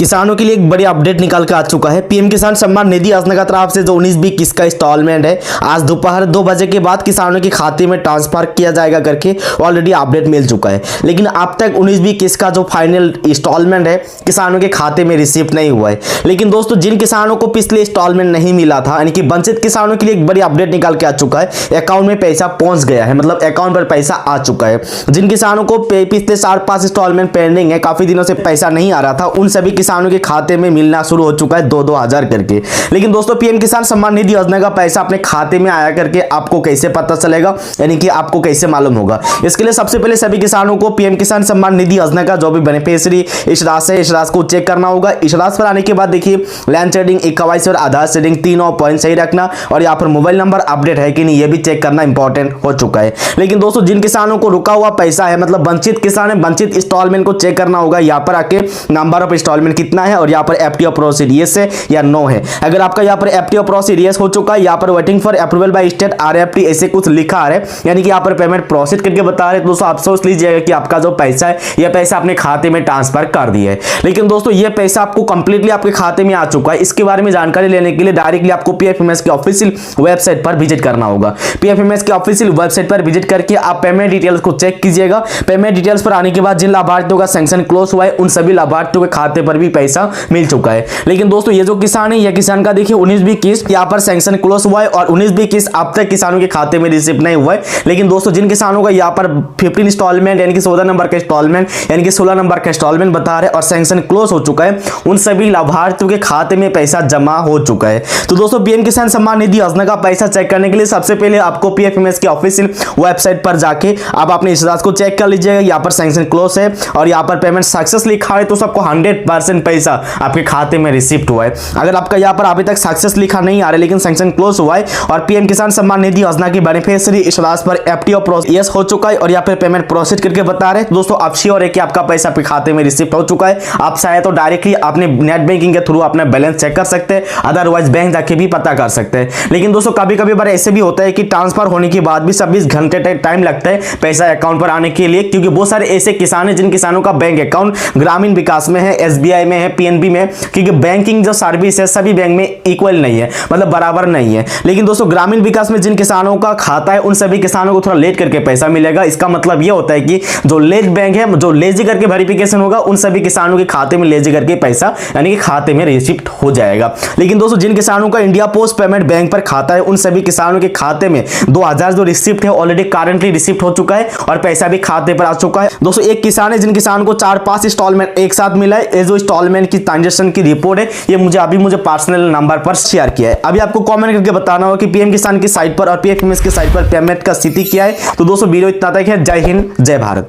किसानों के लिए एक बड़ी अपडेट निकाल कर आ चुका है। पीएम किसान सम्मान निधि योजना की तरफ से जो 19-20 किस्त का इंस्टॉलमेंट है आज दोपहर 2 बजे के बाद किसानों के खाते में ट्रांसफर किया जाएगा करके ऑलरेडी अपडेट मिल चुका है। लेकिन अब तक 19-20 किस्त का जो फाइनल इंस्टॉलमेंट है किसानों के खाते में रिसीव नहीं हुआ है। लेकिन दोस्तों जिन किसानों को पिछले इंस्टॉलमेंट नहीं मिला था यानी कि वंचित किसानों के लिए एक बड़ी अपडेट निकाल के आ चुका है। अकाउंट में पैसा पहुंच गया है, मतलब अकाउंट पर पैसा आ चुका है। जिन किसानों को पिछले 4-5 इंस्टॉलमेंट पेंडिंग है, काफी दिनों से पैसा नहीं आ रहा था, उन सभी किसानों के खाते में मिलना शुरू हो चुका है 2-2 हजार करके। लेकिन दोस्तों पीएम किसान सम्मान निधि योजना का पैसा अपने खाते में आया करके आपको कैसे पता चलेगा, यानी कि आपको कैसे मालूम होगा? इसके लिए सबसे पहले सभी किसानों को पीएम किसान सम्मान निधि योजना का जो भी बेनिफिशियरी इस राशि है, इस राशि को चेक करना होगा। इस राशि पर आने के बाद देखिए लैंड शेडिंग, KYC और आधार शेडिंग तीनों पॉइंट सही रखना, और यहाँ पर मोबाइल नंबर अपडेट है कि नहीं ये भी चेक करना इंपॉर्टेंट हो चुका है। लेकिन दोस्तों जिन किसानों को रुका हुआ पैसा है, मतलब वंचित किसान है, वंचित इंस्टॉलमेंट को चेक करना होगा। यहाँ पर आके नंबर ऑफ इंस्टॉलमेंट कितना है और यहाँ पर FTO प्रोसीड यस है या नो है। अगर आपका यहाँ पर FTO प्रोसीड यस हो चुका है, यहाँ पर waiting for approval by state RFT ऐसे कुछ लिखा है, यानी कि यहाँ पर पेमेंट प्रोसीड करके बता रहे, दोस्तों अफसोस लीजिएगा कि आपका जो पैसा है यह पैसा अपने खाते में ट्रांसफर कर दिया है। लेकिन दोस्तों ये पैसा आपको कंप्लीटली आपके खाते में आ चुका है। इसके बारे में जानकारी लेने के लिए डायरेक्टली आपको PFMS के ऑफिशियल वेबसाइट पर विजिट करना होगा। PFMS के ऑफिशियल वेबसाइट पर विजिट करके आप पेमेंट डिटेल्स को चेक कीजिएगा। पेमेंट डिटेल्स पर आने के बाद जिन लाभार्थियों का सैंक्शन क्लोज हुआ है उन सभी लाभार्थियों के खाते पर भी पैसा मिल चुका है। लेकिन दोस्तों ये जो किसान है, यह किसान का देखिए 19-20 किस्त यहाँ पर सैंक्शन क्लोज हुआ है और 19-20 किस्त अब तक किसानों के खाते में रिसीव नहीं हुआ है। लेकिन दोस्तों जिन किसानों का यहाँ पर 15 इंस्टॉलमेंट यानी कि 14 नंबर का इंस्टॉलमेंट यानी कि 16 नंबर का इंस्टॉलमेंट बता रहे और सैंक्शन क्लोज हो चुका है, उन सभी लाभार्थियों के खाते में पैसा जमा हो चुका है। तो दोस्तों पीएम किसान सम्मान निधि योजना का पैसा चेक करने के लिए सबसे पहले आपको PFMS के ऑफिशियल वेबसाइट पर जाके आप अपने इस राशि को चेक कर लीजिएगा। यहाँ पर सैंक्शन क्लोज है और यहाँ पर पेमेंट सक्सेस लिखा है, तो सबको 100% पैसा आपके खाते में रिसीव हुआ है। अगर आपका यहाँ पर अभी तक सक्सेस लिखा नहीं आ रहा है लेकिन सैंक्शन क्लोज हुआ है और पीएम किसान सम्मान निधि योजना की बेनिफिशियरी इस राशि पर FTO प्रोसीड यस हो चुका है और यहाँ पर पेमेंट प्रोसीड करके बता रहे, दोस्तों आप श्योर है कि आपका पैसा आपके खाते में रिसीव हो चुका है। आप चाहे तो डायरेक्टली अपने नेट बैंकिंग के थ्रू अपना बैलेंस चेक कर सकते हैं, अदरवाइज बैंक जाके भी पता कर सकते हैं। लेकिन दोस्तों कभी कभी बार ऐसे भी होता है कि ट्रांसफर होने के बाद भी 26 घंटे टाइम लगता है पैसा अकाउंट पर आने के लिए, क्योंकि बहुत सारे ऐसे किसान हैं जिन किसानों का बैंक अकाउंट ग्रामीण विकास में है, SBI में है, PNB में, क्योंकि बैंकिंग जो सर्विस है सभी बैंक में इक्वल नहीं है, मतलब बराबर नहीं है। लेकिन दोस्तों ग्रामीण विकास में जिन किसानों का खाता है उन सभी किसानों को थोड़ा लेट करके पैसा मिलेगा। इसका मतलब यह होता है कि जो लेट बैंक है, जो लेजी करके वेरिफिकेशन होगा, उन सभी किसानों के खाते में लेजी करके पैसा यानी कि खाते में रिसीव हो जाएगा। लेकिन दोस्तों जिन किसानों का इंडिया पोस्ट पेमेंट बैंक पर खाता है उन सभी किसानों के खाते में 2000 जो रिसिप्ट है ऑलरेडी करंटली रिसिप्ट हो चुका है और पैसा भी खाते पर आ चुका है। दोस्तों एक किसान है जिन किसान को 4-5 इंस्टॉलमेंट एक साथ मिला है, ये जो इंस्टॉलमेंट की ट्रांजेक्शन की रिपोर्ट है ये मुझे पर्सनल नंबर पर शेयर किया है। अभी आपको कमेंट करके बताना होगा कि पीएम किसान की साइट पर और PFMS की साइट पर पेमेंट का स्थिति क्या है। तो दोस्तों वीडियो इतना तक है। जय हिंद, जय भारत।